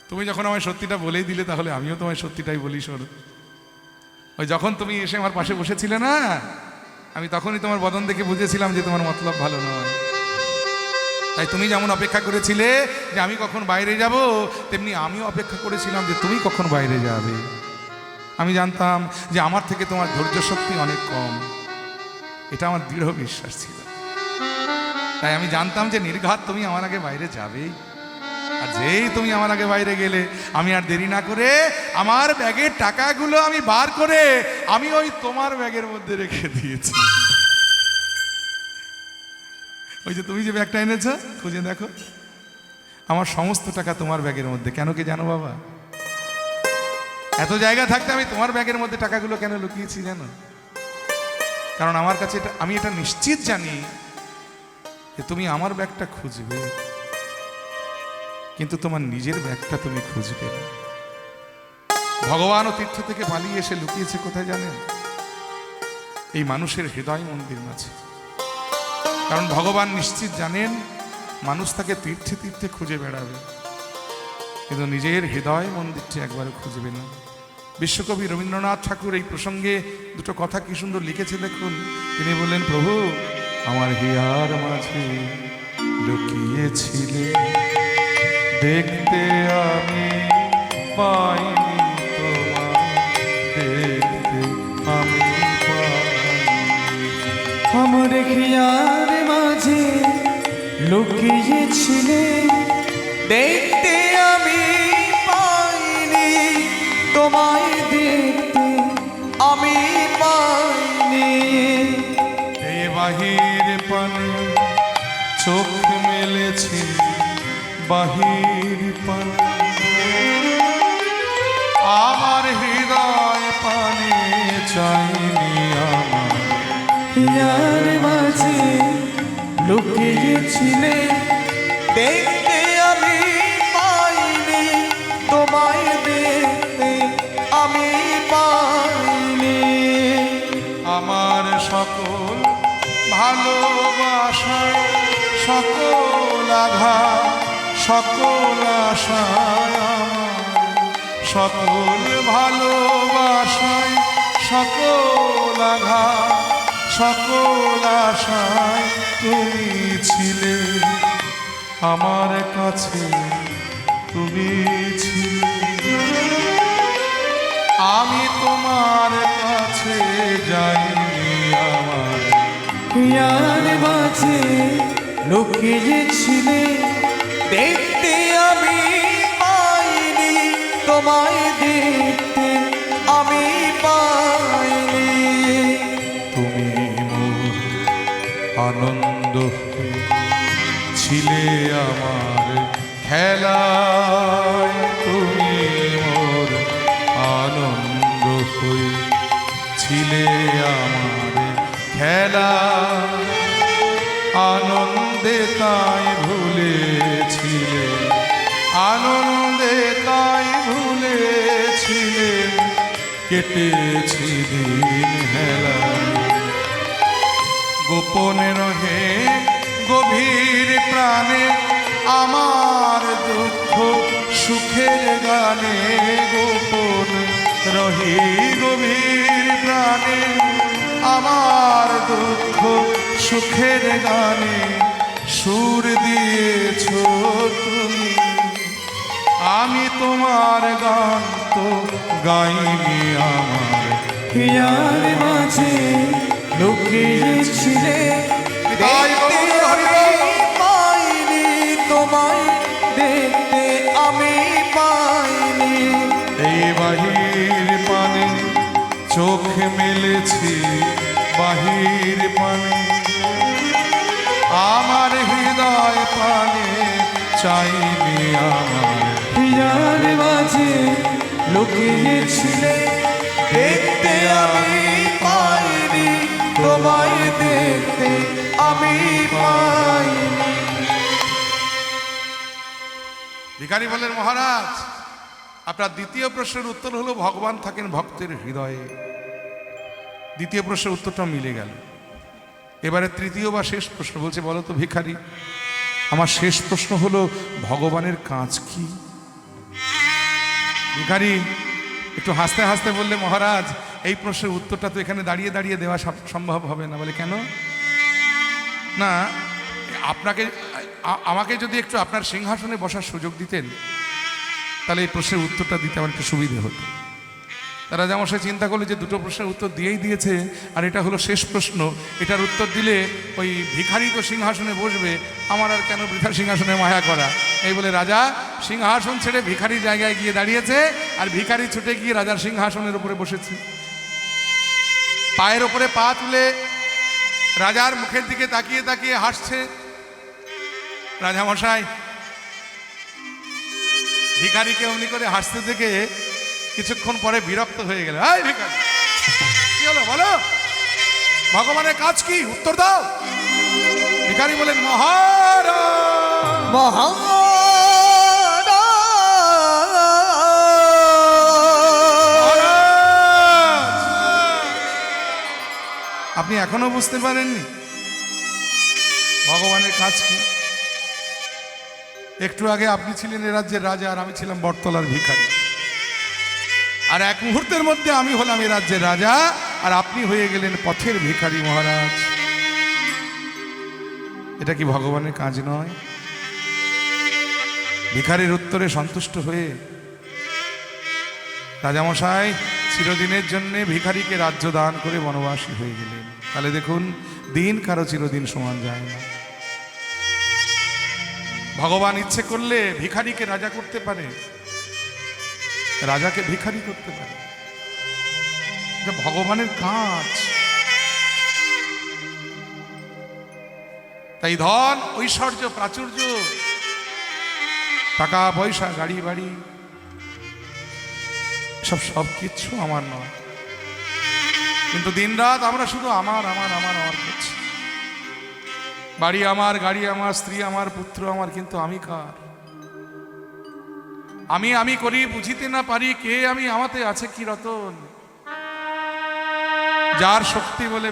তুমি যখন আমায় সত্যিটা বলেই দিলে, তাহলে আমিও তোমায় সত্যিটাই বলি। শোনো, ওই যখন তুমি এসে আমার পাশে বসেছিলে না, আমি তখনই তোমার বদন দেখে বুঝেছিলাম যে তোমার মতলব ভালো নয়। তাই তুমি যেমন অপেক্ষা করেছিলে যে আমি কখন বাইরে যাব, তেমনি আমিও অপেক্ষা করেছিলাম যে তুমি কখন বাইরে যাবে। আমি জানতাম যে আমার থেকে তোমার ধৈর্য শক্তি অনেক কম, এটা আমার দৃঢ় বিশ্বাস ছিল। তাই আমি জানতাম যে নির্ঘাত তুমি আমার আগে বাইরে যাবেই। আর যেই তুমি আমার আগে বাইরে গেলে, আমি আর দেরি না করে আমার ব্যাগের টাকাগুলো আমি বার করে আমি ওই তোমার ব্যাগের মধ্যে রেখে দিয়েছি। ওই যে তুমি যে ব্যাগটা এনেছো, খুঁজে দেখো, আমার সমস্ত টাকা তোমার ব্যাগের মধ্যে। কেন কি জানো বাবা? এত জায়গা থাকতে আমি তোমার ব্যাগের মধ্যে টাকাগুলো কেন লুকিয়েছি জানো? কারণ আমার কাছে আমি এটা নিশ্চিত জানি যে তুমি আমার ব্যাগটা খুঁজবে, কিন্তু তোমার নিজের ব্যাগটা তুমি খুঁজবে না। ভগবান ও তীর্থ থেকে পালিয়ে এসে লুকিয়েছে কোথায় জানেন? এই মানুষের হৃদয় মন্দির মাঝে। কারণ ভগবান নিশ্চিত জানেন মানুষ তাকে তীর্থে তীর্থে খুঁজে বেড়াবে, কিন্তু নিজের হৃদয় মন্দিরটি একবারও খুঁজবে না। বিশ্বকবি রবীন্দ্রনাথ ঠাকুর এই প্রসঙ্গে দুটো কথা কি সুন্দর লিখেছে দেখুন। তিনি বললেন, প্রভু আমার হিয়ার মাঝে লুকিয়েছিলে, দেখতে আমি পাইনি তোমার, দেখতে আমি পাইনি। আমার হিয়ার মাঝে লুকিয়েছিলে দেখতে আমি পাইনি, তোমায় দেখতে আমি পাইনি। এ বাহির পানে চোখ মেলেছি, বাহির পানে আমার হৃদয় পানে চাইনি আমার। হিয়ার মাঝে লুকিয়েছিলে দেখতে আমি পাইনি, তোমায় দেখতে আমি পাইনি। আমার সকল ভালোবাসায় সকল আঘাত সকল আশায় আমার, সকল ভালোবাসায় সকল আঘাত সকল আশায় তুমি ছিলে, আমার কাছে তুমি ছিলে। আমি তোমার কাছে যাইনি আমার। হিয়ার মাঝে লুকিয়েছিলে দেখতে আমি পাইনি, তোমায় দেখতে আমি পাইনি। তুমি মোর আনন্দ ছিলে আমার খেলায়, তুমি মোর আনন্দ ছিলে আমার খেলা। আনন্দে তাই ভুলেছিলে, আনন্দে তাই ভুলেছিলে, কেটেছি দিন হেলা। গোপনে রহে গভীর প্রাণে আমার দুঃখ সুখের গানে, গোপন রহি গভীর প্রাণে আমার দুঃখ সুখের গানে সুর দিয়েছ তুমি। আমি তোমার গান তো গাইনি আমার। হিয়ার মাঝে লুকিয়েছিলে দেখতে আমি পাইনি, তোমায় দেখতে আমি পাইনি। এই বাহির পানে চোখ মেলেছি, বাহির পানে আমার হৃদয় পানে চাইনি আমার। হিয়ার মাঝে লুকিয়েছিলে দেখতে আমি পাইনি, তোমায় দেখতে আমি পাইনি। ভিখারি বলেন, মহারাজ আপনার দ্বিতীয় প্রশ্নের উত্তর হলো ভগবান থাকেন ভক্তের হৃদয়ে। দ্বিতীয় প্রশ্নের উত্তরটা মিলে গেল। এবারে তৃতীয় বা শেষ প্রশ্ন বলছে, বলো তো ভিখারি, আমার শেষ প্রশ্ন হলো ভগবানের কাজ কি? ভিখারি একটু হাসতে হাসতে বললে, মহারাজ এই প্রশ্নের উত্তরটা তো এখানে দাঁড়িয়ে দাঁড়িয়ে দেওয়া সম্ভব হবে না। বলে কেন? না, আপনাকে আমাকে যদি একটু আপনার সিংহাসনে বসার সুযোগ দিতেন তাহলে এই প্রশ্নের উত্তরটা দিতে আমার একটু সুবিধে হতো। তারা যেমন সে চিন্তা করলো যে দুটো প্রশ্নের উত্তর দিয়েই দিয়েছে আর এটা হলো শেষ প্রশ্ন, এটার উত্তর দিলে ওই ভিখারি তো সিংহাসনে বসবে, আমার আর কেন বৃথা সিংহাসনে মায়া করা। এই বলে রাজা সিংহাসন ছেড়ে ভিখারির জায়গায় গিয়ে দাঁড়িয়েছে, আর ভিখারি ছুটে গিয়ে রাজার সিংহাসনের উপরে বসেছে। পায়ের ওপরে পা তুলে রাজার মুখের দিকে তাকিয়ে তাকিয়ে হাসছে। রাজামশাই ভিখারিকে অমনি করে হাসতে দেখে কিছুক্ষণ পরে বিরক্ত হয়ে গেল। এই ভিখারি, কি হলো বলো, ভগবানের কাজ কি, উত্তর দাও। ভিখারি বলেন, মহারাজ আপনি এখনো বুঝতে পারেননি ভগবানের কাজ কি? একটু আগে আপনি ছিলেন এ রাজ্যের রাজা আর আমি ছিলাম বটতলার ভিখারি, আর এক মুহূর্তের মধ্যে আমি হলাম এ রাজ্যের রাজা আর আপনি হয়ে গেলেন পথের ভিখারি। মহারাজ, এটা কি ভগবানের কাজ নয়? ভিখারির উত্তরে সন্তুষ্ট হয়ে রাজামশাই চিরদিনের জন্য ভিখারিকে রাজ্য দান করে বনবাসী হয়ে গেলেন। তাহলে দেখুন, দিন কারো চিরদিন সমান যায় না। ভগবান ইচ্ছে করলে ভিখারিকে রাজা করতে পারে, রাজাকে ভিখারি করতে পারে। এটা ভগবানের কাজ। তাই ধন, ঐশ্বর্য, প্রাচুর্য, টাকা পয়সা, গাড়ি বাড়ি, সব কিছু আমার নয়। কিন্তু দিনরাত আমরা শুধু আমার আমার আমার আমার করছি। বাড়ি আমার, গাড়ি আমার, স্ত্রী আমার, পুত্র আমার, কিন্তু আমি কার? আমি করি বুঝিতে না পারি কে আমি, আমাতে আছে কি রতন। যার শক্তি বলে